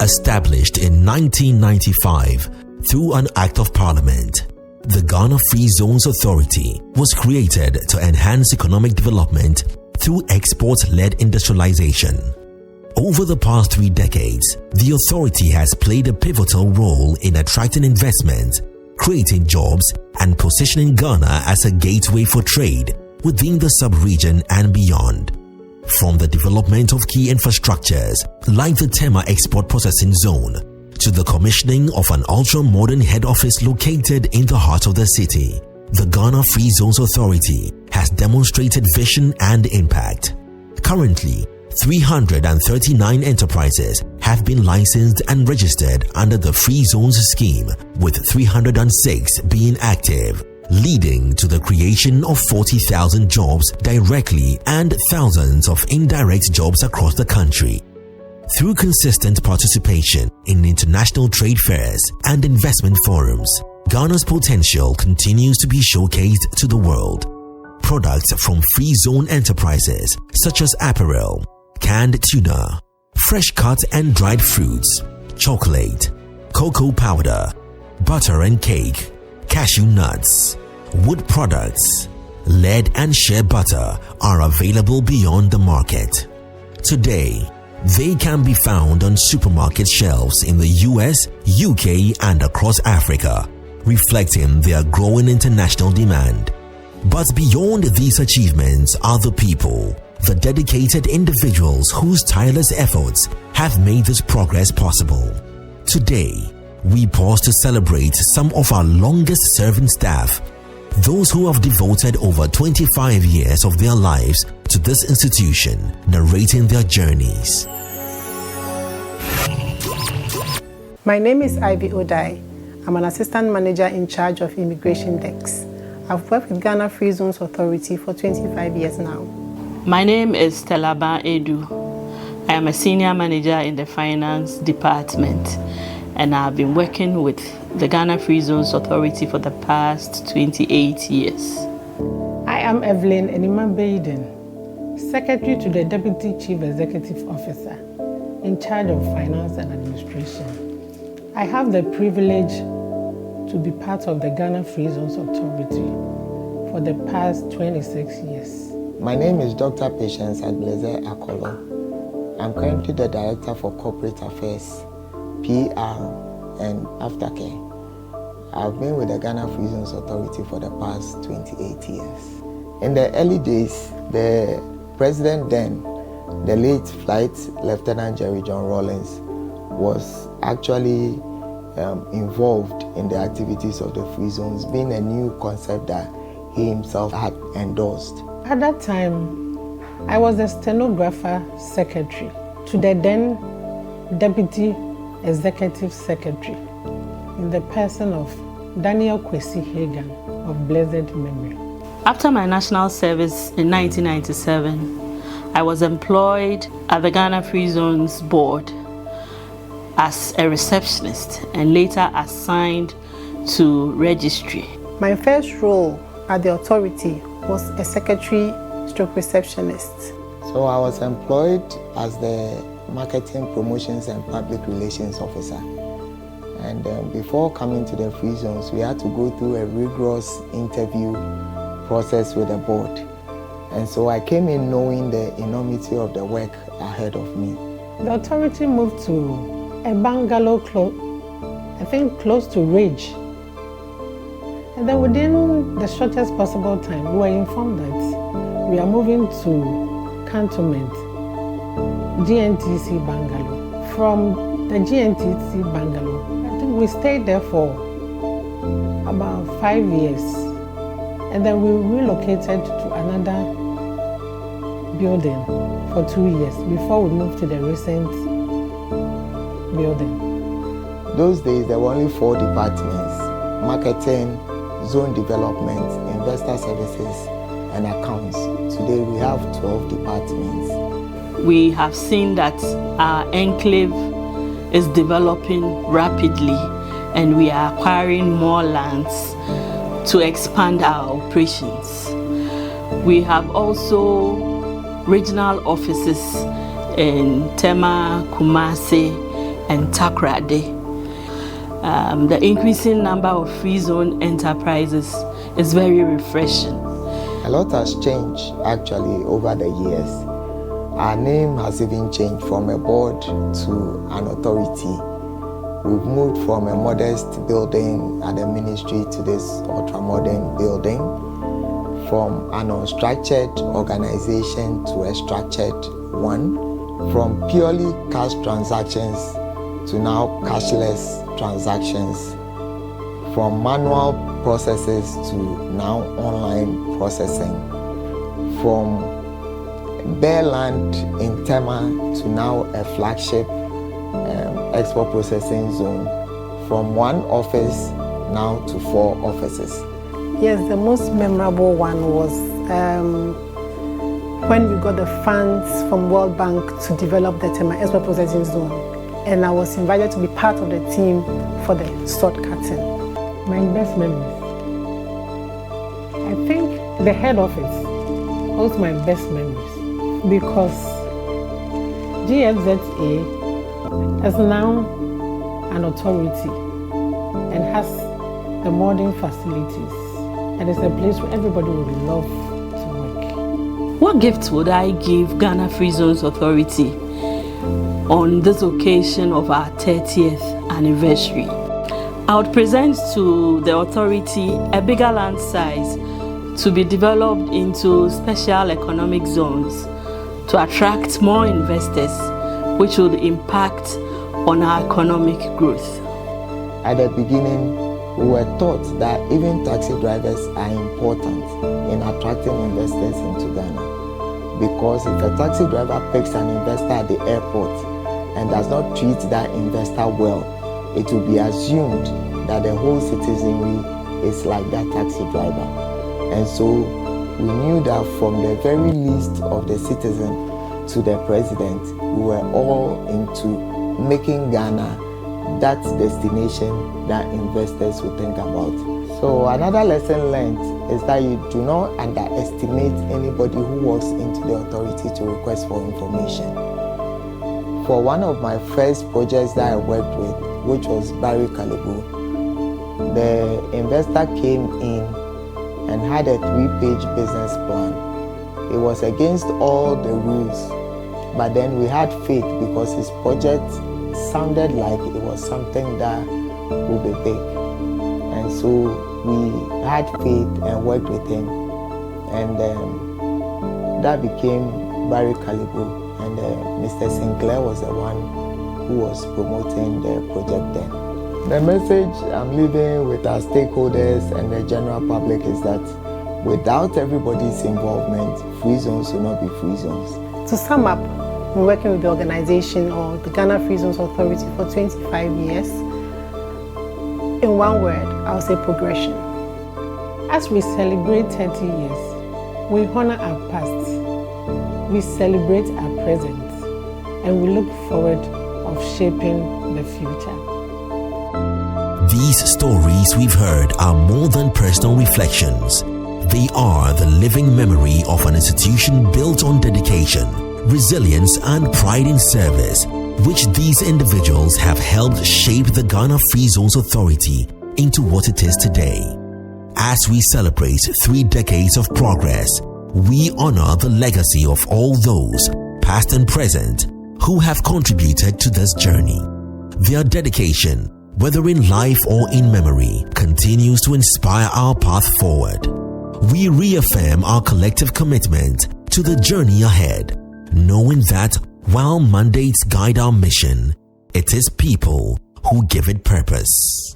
Established in 1995 through an Act of Parliament, the Ghana Free Zones Authority was created to enhance economic development through export-led industrialization. Over the past 3 decades, the authority has played a pivotal role in attracting investment, creating jobs, and positioning Ghana as a gateway for trade within the sub-region and beyond. From the development of key infrastructures like the Tema Export Processing Zone to the commissioning of an ultra-modern head office located in the heart of the city, the Ghana Free Zones Authority has demonstrated vision and impact. Currently, 339 enterprises have been licensed and registered under the Free Zones scheme, with 306 being active, leading to the creation of 40,000 jobs directly and thousands of indirect jobs across the country. Through consistent participation in international trade fairs and investment forums, Ghana's potential continues to be showcased to the world. Products from free zone enterprises such as apparel, canned tuna, fresh cut and dried fruits, chocolate, cocoa powder, butter and cake, cashew nuts, wood products, lead and shea butter are available beyond the market. Today, they can be found on supermarket shelves in the US, UK, and across Africa, reflecting their growing international demand. But beyond these achievements are the people, the dedicated individuals whose tireless efforts have made this progress possible. Today, we pause to celebrate some of our longest serving staff, those who have devoted over 25 years of their lives to this institution, narrating their journeys. My name is Ivy Odai. I'm an assistant manager in charge of immigration decks. I've worked with Ghana Free Zones Authority for 25 years now. My name is Stella Ban Edu. I am a senior manager in the finance department, and I've been working with the Ghana Free Zones Authority for the past 28 years. I am Evelyn Enima Baiden, Secretary to the Deputy Chief Executive Officer, in charge of finance and administration. I have the privilege to be part of the Ghana Free Zones Authority for the past 26 years. My name is Dr. Patience Adbleze Akolo. I'm currently the Director for Corporate Affairs, PR, and Aftercare. I've been with the Ghana Free Zones Authority for the past 28 years. In the early days, the president then, the late Flight Lieutenant Jerry John Rawlings, was actually involved in the activities of the Free Zones, being a new concept that he himself had endorsed. At that time, I was the stenographer secretary to the then Deputy Executive Secretary in the person of Daniel Kwesi Hagan of blessed memory. After my national service in 1997, I was employed at the Ghana Free Zones Board as a receptionist and later assigned to registry. My first role at the authority was a secretary/receptionist. So I was employed as the Marketing, Promotions and Public Relations Officer. And before coming to the Free Zones, we had to go through a rigorous interview process with the board. And so I came in knowing the enormity of the work ahead of me. The authority moved to a bungalow close to Ridge. And then within the shortest possible time, we were informed that we are moving to Cantonment, GNTC bungalow. From the GNTC bungalow, I think we stayed there for about 5 years. And then we relocated to another building for 2 years before we moved to the recent building. Those days, there were only 4 departments: marketing, zone development, investor services, and accounts. Today, we have 12 departments. We have seen that our enclave is developing rapidly, and we are acquiring more lands to expand our operations. We have also regional offices in Tema, Kumasi, and Takrade. The increasing number of free zone enterprises is very refreshing. A lot has changed actually over the years. Our name has even changed from a board to an authority. We've moved from a modest building at the ministry to this ultra-modern building, from an unstructured organization to a structured one, from purely cash transactions to now cashless transactions, from manual processes to now online processing, from bare land in Tema to now a flagship export processing zone, from one office now to 4 offices. Yes, the most memorable one was when we got the funds from World Bank to develop the Tema export processing zone, and I was invited to be part of the team for the sod cutting. My best memories, I think the head office was my best memories, because GFZA is now an authority and has the modern facilities, and it's a place where everybody would love to work. What gift would I give Ghana Free Zones Authority on this occasion of our 30th anniversary? I would present to the authority a bigger land size to be developed into special economic zones to attract more investors, which would impact on our economic growth. At the beginning, we were taught that even taxi drivers are important in attracting investors into Ghana, because if a taxi driver picks an investor at the airport and does not treat that investor well, it will be assumed that the whole citizenry is like that taxi driver. And so we knew that from the very least of the citizen to the president, we were all into making Ghana that destination that investors would think about. So another lesson learned is that you do not underestimate anybody who walks into the authority to request for information. For one of my first projects that I worked with, which was Barry Kalibu, the investor came in and had a 3-page business plan. It was against all the rules, but then we had faith because his project sounded like it was something that would be big. And so we had faith and worked with him, and that became Barry Kalibu, and Mr. Sinclair was the one who was promoting the project then. The message I'm leaving with our stakeholders and the general public is that without everybody's involvement, free zones will not be free zones. To sum up, I'm working with the organization or the Ghana Free Zones Authority for 25 years. In one word, I'll say progression. As we celebrate 30 years, we honor our past, we celebrate our present, and we look forward of shaping the future. These stories we've heard are more than personal reflections. They are the living memory of an institution built on dedication, resilience, and pride in service, which these individuals have helped shape the Ghana Free Zones Authority into what it is today. As we celebrate 3 decades of progress, we honor the legacy of all those, past and present, who have contributed to this journey. Their dedication, whether in life or in memory, continues to inspire our path forward. We reaffirm our collective commitment to the journey ahead, knowing that while mandates guide our mission, it is people who give it purpose.